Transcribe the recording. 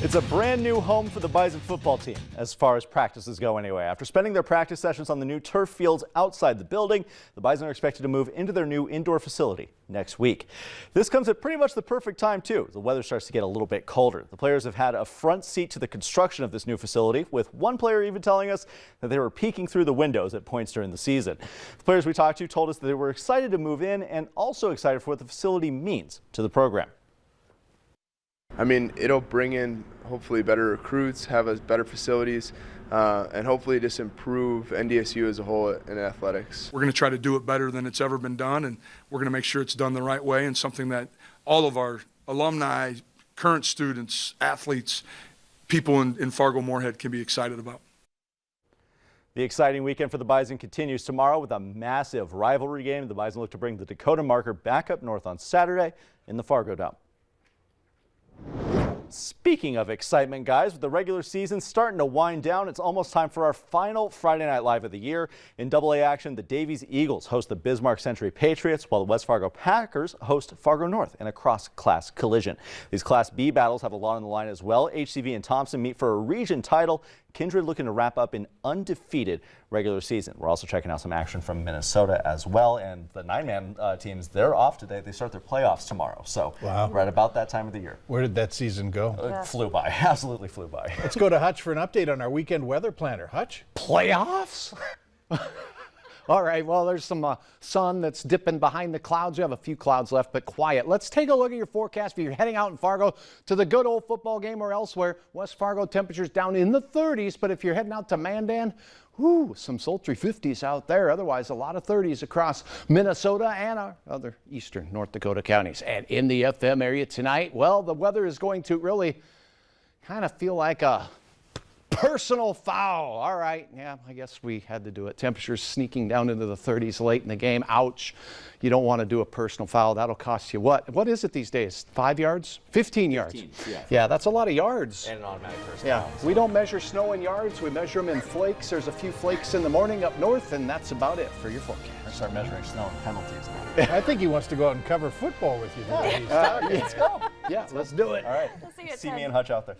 It's a brand new home for the Bison football team, as far as practices go anyway. After spending their practice sessions on the new turf fields outside the building, the Bison are expected to move into their new indoor facility next week. This comes at pretty much the perfect time, too. The weather starts to get a little bit colder. The players have had a front seat to the construction of this new facility, with one player even telling us that they were peeking through the windows at points during the season. The players we talked to told us that they were excited to move in and also excited for what the facility means to the program. I mean, it'll bring in hopefully better recruits, have us better facilities, and hopefully just improve NDSU as a whole in athletics. We're going to try to do it better than it's ever been done, and we're going to make sure it's done the right way and something that all of our alumni, current students, athletes, people in Fargo-Moorhead can be excited about. The exciting weekend for the Bison continues tomorrow with a massive rivalry game. The Bison look to bring the Dakota Marker back up north on Saturday in the Fargo Dome. Speaking of excitement, guys, with the regular season starting to wind down, it's almost time for our final Friday Night Live of the year. In AA action, the Davies Eagles host the Bismarck Century Patriots, while the West Fargo Packers host Fargo North in a cross-class collision. These Class B battles have a lot on the line as well. HCV and Thompson meet for a region title. Kindred looking to wrap up an undefeated regular season. We're also checking out some action from Minnesota as well. And the nine-man teams, they're off today. They start their playoffs tomorrow. So right about that time of the year. Where did that season go? It flew by. Absolutely flew by. Let's go to Hutch for an update on our weekend weather planner. Hutch? Playoffs? All right, well, there's some sun that's dipping behind the clouds. We have a few clouds left, but quiet. Let's take a look at your forecast. If you're heading out in Fargo to the good old football game or elsewhere, West Fargo temperatures down in the 30s, but if you're heading out to Mandan, some sultry 50s out there. Otherwise, a lot of 30s across Minnesota and our other eastern North Dakota counties. And in the FM area tonight, well, the weather is going to really kind of feel like a personal foul. All right. Yeah, I guess we had to do it. Temperatures sneaking down into the 30s late in the game. Ouch. You don't want to do a personal foul. That'll cost you what? What is it these days? 5 yards? 15 yards. Yeah, that's a lot of yards. And an automatic first Yeah, down. we don't measure snow in yards. We measure them in flakes. There's a few flakes in the morning up north, and that's about it for your forecast. I start measuring snow and penalties. I think he wants to go out and cover football with you today. Let's go. Yeah, let's do it. All right. We'll see you at See 10. me and Hutch out there.